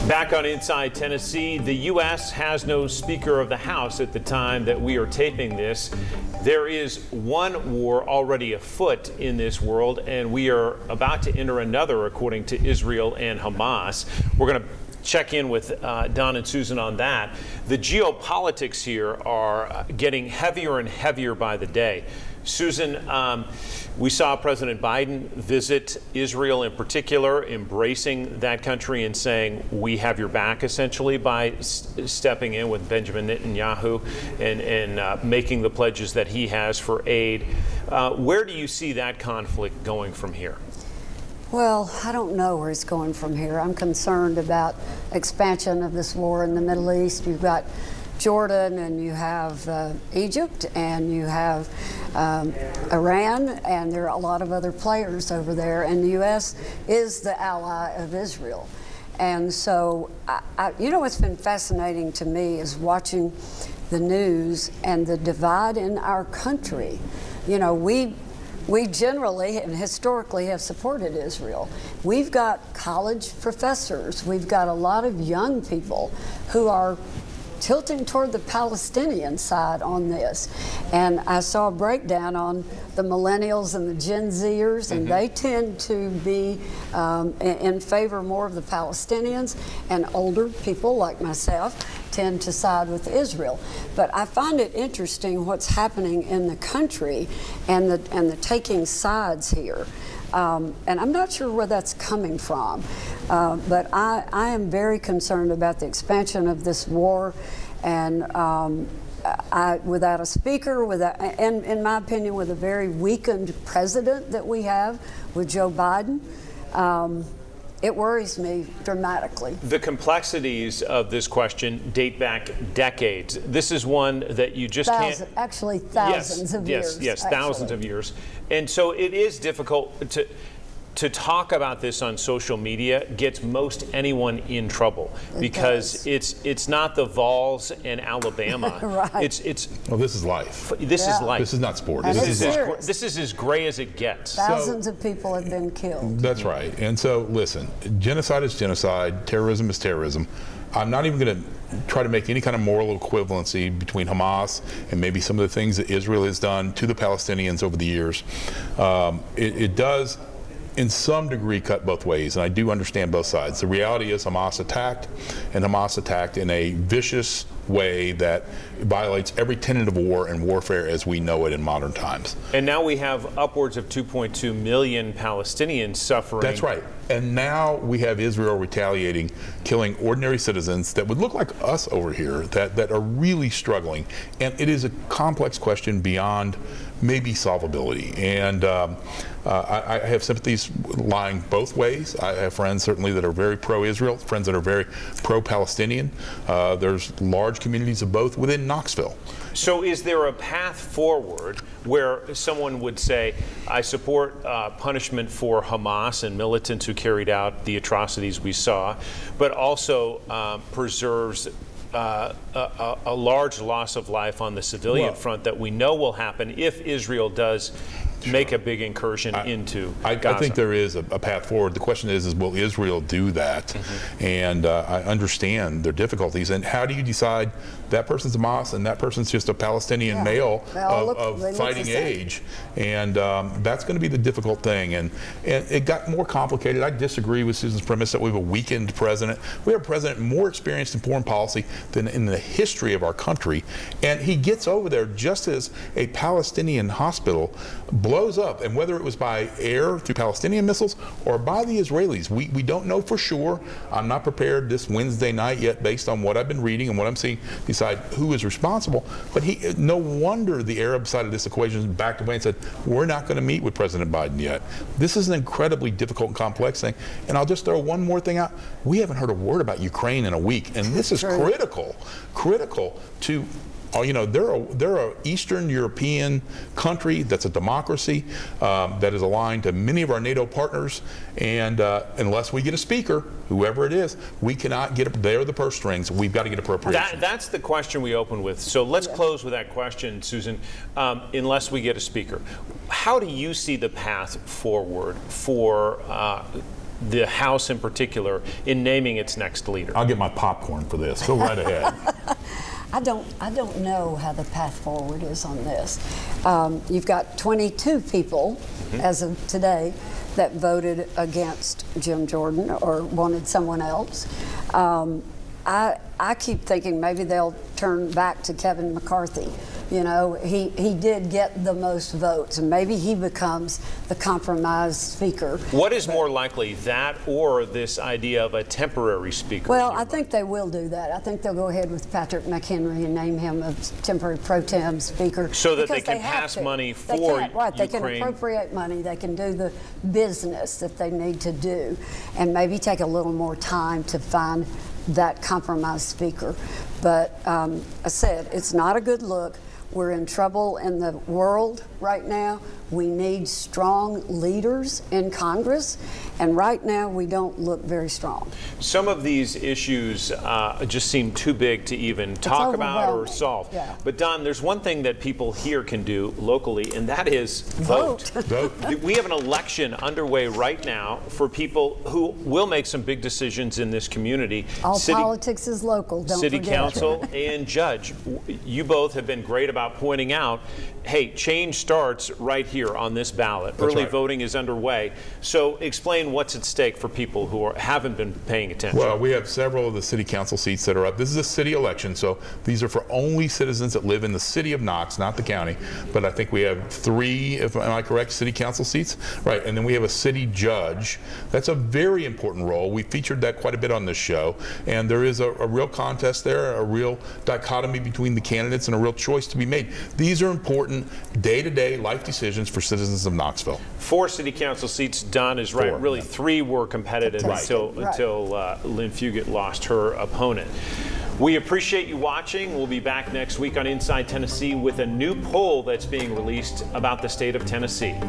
Back on Inside Tennessee, the U.S. has no Speaker of the House at the time that we are taping this. There is one war already afoot in this world, and we are about to enter another, according to Israel and Hamas. We're going to check in with Don and Susan on that. The geopolitics here are getting heavier and heavier by the day. Susan, we saw President Biden visit Israel in particular, embracing that country and saying, we have your back, essentially, by stepping in with Benjamin Netanyahu and making the pledges that he has for aid. Where do you see that conflict going from here? Well, I don't know where it's going from here. I'm concerned about expansion of this war in the Middle East. You've got Jordan, and you have Egypt, and you have Iran, and there are a lot of other players over there, and the U.S. is the ally of Israel. And so, you know what's been fascinating to me is watching the news and the divide in our country. You know, we generally and historically have supported Israel. We've got college professors, we've got a lot of young people who are tilting toward the Palestinian side on this. And I saw a breakdown on the millennials and the Gen Zers, and they tend to be in favor more of the Palestinians, and older people like myself tend to side with Israel. But I find it interesting what's happening in the country and the taking sides here. And I'm not sure where that's coming from, but I am very concerned about the expansion of this war, and without a speaker, and in my opinion, with a very weakened president that we have with Joe Biden, it worries me dramatically. The complexities of this question date back decades. This is one that you just can't... Actually, thousands of years. Yes, thousands of years. And so it is difficult to talk about this on social media. Gets most anyone in trouble because it's not the Vols and Alabama. Right. Well, this is life. This is life. This is not sport. And This is as gray as it gets. Thousands of people have been killed. That's right. And so, listen, genocide is genocide. Terrorism is terrorism. I'm not even going to try to make any kind of moral equivalency between Hamas and maybe some of the things that Israel has done to the Palestinians over the years. It does, in some degree, cut both ways, and I do understand both sides. The reality is Hamas attacked in a vicious way that violates every tenet of war and warfare as we know it in modern times. And now we have upwards of 2.2 million Palestinians suffering. That's right. And now we have Israel retaliating, killing ordinary citizens that would look like us over here, that are really struggling. And it is a complex question beyond maybe solvability. And I have sympathies lying both ways. I have friends certainly that are very pro-Israel, friends that are very pro-Palestinian. There's large communities of both within Knoxville. So is there a path forward where someone would say, I support punishment for Hamas and militants who carried out the atrocities we saw, but also preserves a large loss of life on the civilian front that we know will happen if Israel does make a big incursion into Gaza? I think there is a path forward. The question is will Israel do that? And I understand their difficulties. And how do you decide that person's Hamas and that person's just a Palestinian male of fighting age? And that's going to be the difficult thing. And it got more complicated. I disagree with Susan's premise that we have a weakened president. We have a president more experienced in foreign policy than in the history of our country. And he gets over there just as a Palestinian hospital blows up, and whether it was by air through Palestinian missiles or by the Israelis, we don't know for sure. I'm not prepared this Wednesday night yet, based on what I've been reading and what I'm seeing, decide who is responsible. But no wonder the Arab side of this equation backed away and said, we're not going to meet with President Biden yet. This is an incredibly difficult and complex thing. And I'll just throw one more thing out. We haven't heard a word about Ukraine in a week, and this is critical to they're a Eastern European country that's a democracy that is aligned to many of our NATO partners, and unless we get a speaker, whoever it is, we cannot get they're the purse strings. We've got to get appropriations. That's the question we open with. So let's close with that question, Susan. Unless we get a speaker, how do you see the path forward for the House in particular in naming its next leader? I'll get my popcorn for this. Go right ahead. I don't know how the path forward is on this. You've got 22 people as of today that voted against Jim Jordan or wanted someone else. I keep thinking maybe they'll turn back to Kevin McCarthy. You know, he did get the most votes, and maybe he becomes the compromise speaker. What is more likely, that or this idea of a temporary speaker? Well, I think they will do that. I think they'll go ahead with Patrick McHenry and name him a temporary pro tem speaker. So that they can pass money for Right, they Ukraine. can appropriate money. They can do the business that they need to do, and maybe take a little more time to find that compromise speaker. But I said, it's not a good look. We're in trouble in the world right now. We need strong leaders in Congress, and right now we don't look very strong. Some of these issues just seem too big to even talk about or solve. Yeah. But Don, there's one thing that people here can do locally, and that is vote. We have an election underway right now for people who will make some big decisions in this community. All politics is local, don't City forget. Council and Judge. You both have been great about pointing out, hey, change starts right here on this ballot. Early voting is underway. So explain what's at stake for people who haven't been paying attention. Well, we have several of the city council seats that are up. This is a city election, so these are for only citizens that live in the city of Knox, not the county. But I think we have 3, am I correct, city council seats? Right, and then we have a city judge. That's a very important role. We featured that quite a bit on this show, and there is a real contest there, a real dichotomy between the candidates and a real choice to be made. These are important day-to-day life decisions for citizens of Knoxville. 4 city council seats, Don is right. 4, really, yeah. 3 were competitive until Lynn Fugit lost her opponent. We appreciate you watching. We'll be back next week on Inside Tennessee with a new poll that's being released about the state of Tennessee.